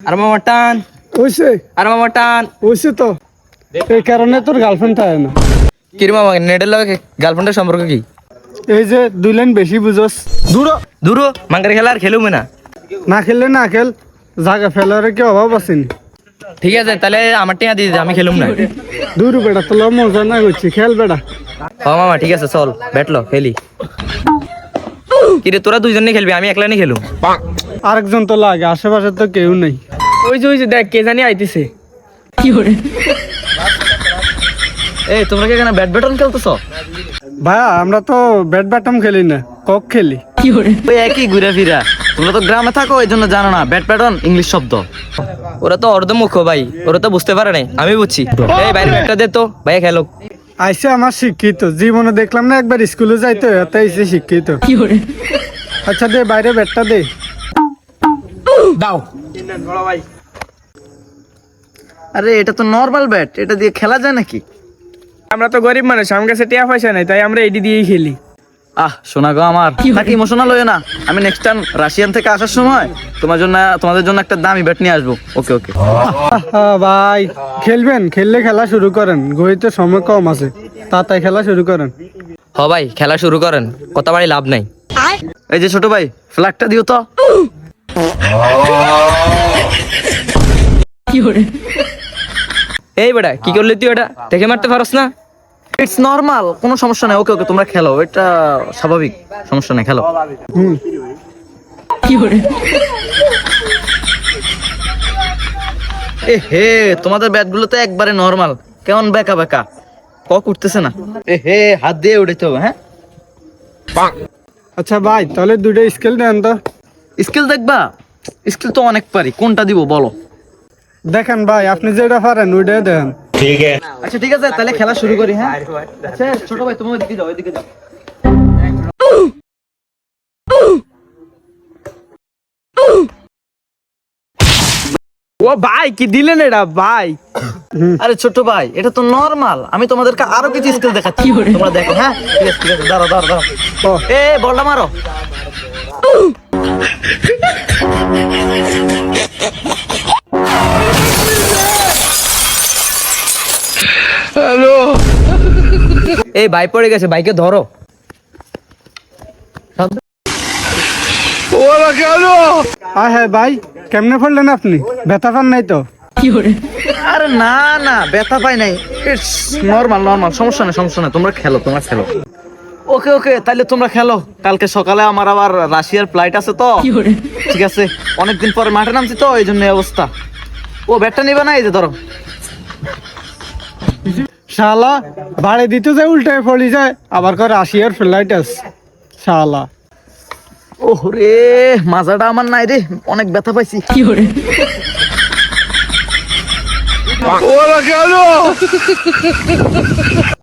আর মামা টান ওইসে আর মামা টান। ওইসে তো এই কারণে তোর গার্লফ্রেন্ড থাকে না। কি রে মামা নেটের লগে গার্লফ্রেন্ডের সম্পর্ক কি? এই যে 2 লাইন বেশি বুঝোস। দূর মাঙ্গারে খেলা আর খেলুমে না। না খেললে না খেল, জায়গা ফেলার কি অভাব আছেনি? ঠিক আছে তাহলে আমার টিয়া দিয়ে দে, আমি খেলুম না। দূর বেটা, তোলা মজা না করছি, খেল বেটা। হ মামা ঠিক আছে চল ব্যাটলো খেলি। কিরে তোরা দুইজনে খেলবি, আমি একলা নিয়ে খেলুম। আরেকজন তো লাগে, আশেপাশে তো কেউ নেই। ওই যে দেখ কে জানি আইতেছে। এই তোমরা কি এখানে ব্যাডমিন্টন খেলতেছ? ভাইয়া আমরা তো ব্যাট ব্যাটম খেলি না, কক খেলি। ওই একই ঘুরে ফিরা। তোমরা তো গ্রামে থাকো এই জন্য জানো না ব্যাডমিন্টন ইংলিশ শব্দ। ওরা তো অর্ধমুখ ভাই, ওরা তো বুঝতে পারে নাই, আমি বুঝছি। এই বাইরে ব্যাটটা দে তো, ভাইয়া খেলো। আইসে আমার শিক্ষিত, জীবনে দেখলাম না একবার স্কুলে যাইতো, এত আইসে শিক্ষিত। আচ্ছা দে বাইরে ব্যাটটা দে। দাও। আরে এটা তো নরমাল ব্যাট, এটা দিয়ে খেলা যায় নাকি? আমরা তো গরিব মানুষ, আমার কাছে টিয়া পয়সা নাই, তাই আমরা এটি দিয়েই খেলি। শোনা গো আমার, তাকে ইমোশনাল হয়ে না। আমি নেক্সট টাইম রাশিয়ান থেকে আসার সময় তোমাদের জন্য একটা দামি ব্যাট নিয়ে আসবো। ওকে ওকে ভাই খেলবেন, খেললে খেলা শুরু করেন, গড়িতে সময় কম আছে, তাড়াতাড়ি খেলা শুরু করেন। হ ভাই খেলা শুরু করেন, কথা বাড়ি লাভ নাই। এই যে ছোট ভাই ফ্ল্যাগটা দিও তো। এই বেটা কি করলি তুই? এটা দেখে মারতে পারস না? ইটস নরমাল, কোনো সমস্যা নাই। ওকে ওকে তোমরা খেলো, এটা স্বাভাবিক, সমস্যা নাই, খেলো। এ হে তোমাদের ব্যাট গুলো তো একবারে নরমাল, কেমন বেকা বেকা, কক উঠতেছে না। এ হে হাত দিয়ে উঠেতে হবে। হ্যাঁ আচ্ছা ভাই তাহলে 2টা স্কেল দেন তো। স্কিল দেখবা? স্কিল তো অনেক পারি, কোনটা দিব বলো? দেখেন ভাই আপনি যেটা পারেন ওইটাই দেন। আচ্ছা ঠিক আছে তাহলে খেলা শুরু করি। হ্যাঁ আচ্ছা ছোট ভাই তুমি ওইদিকে যাও, ওইদিকে যাও। ও ভাই কি দিলেন এটা ভাই? আরে ছোট ভাই এটা তো নরমাল, আমি তোমাদেরকে আরো কিছু স্কিল দেখাচ্ছি, তোমরা দেখো। হ্যাঁ ঠিক আছে ঠিক আছে, দাঁড়াও দাঁড়াও দাঁড়াও। এ বলটা মারো। হ্যালো এই ভাই পড়ে গেছে, ভাইকে ধরো। হ্যাঁ ভাই কেমনে পড়লেন আপনি? ব্যথা পান নাই তো? আরে না না ব্যথা পাই নাই, ইটস নরমাল নরমাল, সমস্যা নেই সমস্যা নেই। তোমরা খেলো তোমরা খেলো। ওকে ওকে তাহলে তোমরা খেলো, কালকে সকালে আমার আবার রাশিয়ার ফ্লাইট আছে তো। ঠিক আছে অনেকদিন পরে মাঠে নামছি তো এই জন্য এই অবস্থা। ও ব্যাটটা নিবে না, এই যে ধরো। শালা বাড়ি দিতে যায় উল্টায় পড়ি যায়, আবার করে রাশিয়ার ফ্লাইট আছে শালা। ওহ রে মাজাটা আমার নাই রে, অনেক ব্যথা পাইছি। ওরা কেন